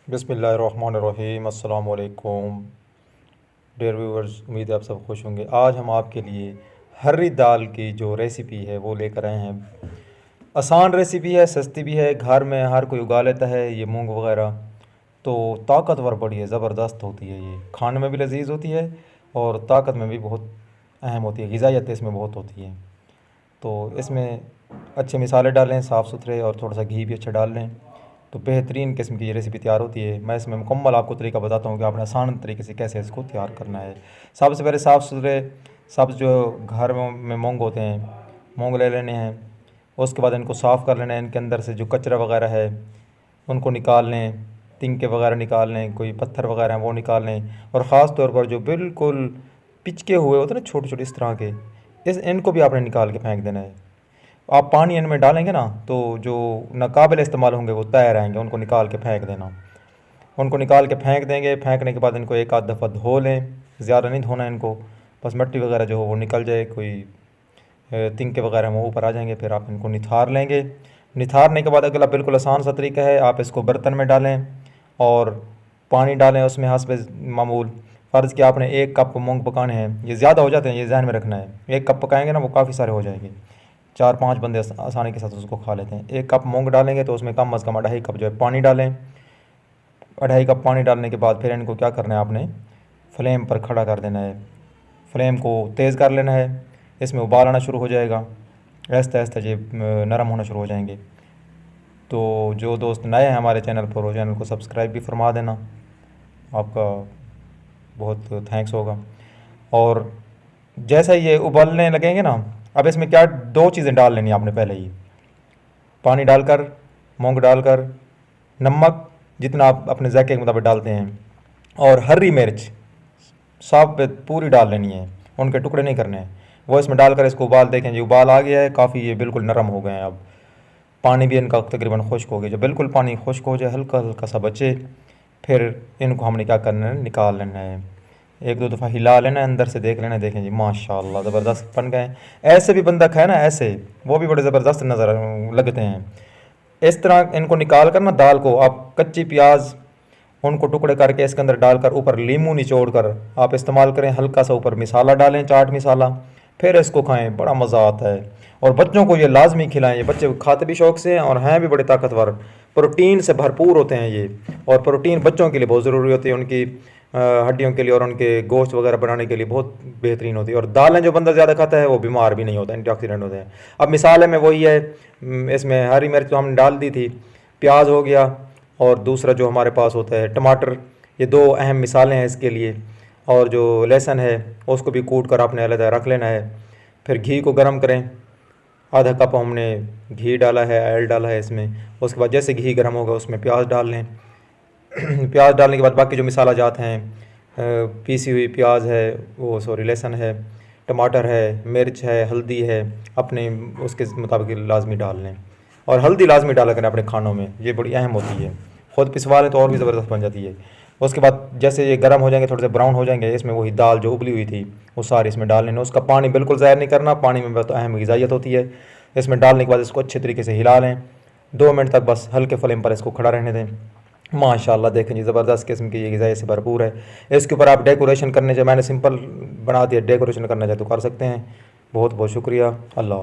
बिस्मिल्लाहिर्रहमानिर्रहीम। अस्सलाम वालेकुम डियर व्यूअर्स, उम्मीद है आप सब खुश होंगे। आज हम आपके लिए हरी दाल की जो रेसिपी है वो लेकर आए हैं। आसान रेसिपी है, सस्ती भी है, घर में हर कोई उगा लेता है ये मूंग वगैरह। तो ताकतवर बड़ी है, ज़बरदस्त होती है, ये खाने में भी लजीज होती है और ताकत में भी बहुत अहम होती है, ग़िज़ाइयत इसमें बहुत होती है। तो इसमें अच्छे मिसाले डालें, साफ़ सुथरे, और थोड़ा सा घी भी अच्छा डाल लें तो बेहतरीन किस्म की ये रेसिपी तैयार होती है। मैं इसमें मुकम्मल आपको तरीका बताता हूँ कि आपने आसान तरीके से कैसे इसको तैयार करना है। सबसे पहले साफ़ सुथरे सब्ज़ जो घर में मूंग होते हैं, मूंग ले लेने हैं। उसके बाद इनको साफ़ कर लेना है, इनके अंदर से जो कचरा वगैरह है उनको निकाल लें, तिनके वगैरह निकाल लें, कोई पत्थर वगैरह हैं वो निकाल लें। और ख़ास तौर पर जो बिल्कुल पिचके हुए होते हैं ना, छोटे छोटे इस तरह के, इनको भी आपने निकाल के फेंक देना है। आप पानी इनमें डालेंगे ना तो जो नाकाबिल इस्तेमाल होंगे वो तैर आएंगे, उनको निकाल के फेंक देना। उनको निकाल के फेंक देंगे। फेंकने के बाद इनको एक आध दफ़ा धो लें, ज़्यादा नहीं धोना इनको, बस मिट्टी वगैरह जो हो वो निकल जाए, कोई तिनके वगैरह वो ऊपर आ जाएंगे। फिर आप इनको निथार लेंगे। निथारने के बाद अगला बिल्कुल आसान सा तरीका है, आप इसको बर्तन में डालें और पानी डालें उसमें हस्ब मामूल। फ़र्ज़ कि आपने 1 कप मूंग पकाने हैं, ये ज़्यादा हो जाते हैं, ये ध्यान में रखना है। 1 कप पकाएंगे ना वो काफ़ी सारे हो जाएंगे, 4-5 बंदे आसानी के साथ उसको खा लेते हैं। 1 कप मूंग डालेंगे तो उसमें कम अज़ कम 2.5 कप जो है पानी डालें। 2.5 कप पानी डालने के बाद फिर इनको क्या करना है, आपने फ्लेम पर खड़ा कर देना है, फ्लेम को तेज़ कर लेना है। इसमें उबाल आना शुरू हो जाएगा, आहिस्ता आहिस्ता ये नरम होना शुरू हो जाएंगे। तो जो दोस्त नए हैं हमारे चैनल पर, वो चैनल को सब्सक्राइब भी फरमा देना, आपका बहुत थैंक्स होगा। और जैसे ये उबलने लगेंगे ना, अब इसमें क्या 2 चीज़ें डाल लेनी आपने पहले ही, पानी डालकर, मूंग डालकर, नमक जितना आप अपने जायके के मुताबिक डालते हैं, और हरी मिर्च साफ पे पूरी डाल लेनी है, उनके टुकड़े नहीं करने हैं। वो इसमें डालकर इसको उबाल, देखें जी उबाल आ गया है, काफ़ी ये बिल्कुल नरम हो गए हैं। अब पानी भी इनका तकरीबन खुश्क हो गया। जब बिल्कुल पानी खुश्क हो जाए, हल्का हल्का सा बचे, फिर इनको हमने क्या करना है, निकाल लेना है। 1-2 दफ़ा हिला लेना है, अंदर से देख लेना है, देखें जी माशाल्लाह ज़बरदस्त बन गए। ऐसे भी बंदा खाए ना, ऐसे वो भी बड़े ज़बरदस्त नज़र लगते हैं। इस तरह इनको निकाल कर ना, दाल को आप कच्ची प्याज उनको टुकड़े करके इसके अंदर डालकर, ऊपर नींबू निचोड़ कर आप इस्तेमाल करें। हल्का सा ऊपर मिसाला डालें, चाट मिसाला, फिर इसको खाएं, बड़ा मज़ा आता है। और बच्चों को ये लाजमी खिलाएं, ये बच्चे खाते भी शौक़ से हैं और हैं भी बड़े ताकतवर, प्रोटीन से भरपूर होते हैं ये। और प्रोटीन बच्चों के लिए बहुत ज़रूरी होती है, उनकी हड्डियों के लिए और उनके गोश्त वगैरह बनाने के लिए बहुत बेहतरीन होती है। और दालें जो बंदा ज़्यादा खाता है वो बीमार भी नहीं होता, एंटीऑक्सीडेंट होते हैं। अब मिसाल में वही है, इसमें हरी मिर्च तो हमने डाल दी थी, प्याज हो गया, और दूसरा जो हमारे पास होता है टमाटर, ये 2 अहम मिसालें हैं इसके लिए। और जो लहसुन है उसको भी कूट कर आपने अलग रख लेना है। फिर घी को गर्म करें, आधा कप हमने घी डाला है, ऑयल डाला है इसमें। उसके बाद जैसे घी गर्म होगा उसमें प्याज डाल लें। प्याज डालने के बाद बाकी जो मिसाला जात हैं, पीसी हुई प्याज है, वो सॉरी लहसुन है, टमाटर है, मिर्च है, हल्दी है, अपने उसके मुताबिक लाजमी डाल लें। और हल्दी लाजमी डाला करें अपने खानों में, ये बड़ी अहम होती है। ख़ुद पिसवा लें तो और भी ज़बरदस्त बन जाती है। उसके बाद जैसे ये गर्म हो जाएंगे, थोड़े से ब्राउन हो जाएंगे, इसमें वही दाल जो उबली हुई थी वो सारी इसमें डाल लेना। उसका पानी बिल्कुल ज़ाहिर नहीं करना, पानी में बहुत अहम ग़िज़ाइयत होती है। इसमें डालने के बाद इसको अच्छे तरीके से हिला लें, 2 मिनट तक बस हल्के फ्लेम पर इसको खड़ा रहने दें। माशाल्लाह देखें जी, ज़बरदस्त किस्म की ये ग़िज़ाइयत से भरपूर है। इसके ऊपर आप डेकोरेशन करने, जो मैंने सिंपल बना दिया, डेकोरेशन करना चाहे तो कर सकते हैं। बहुत बहुत शुक्रिया। अल्लाह।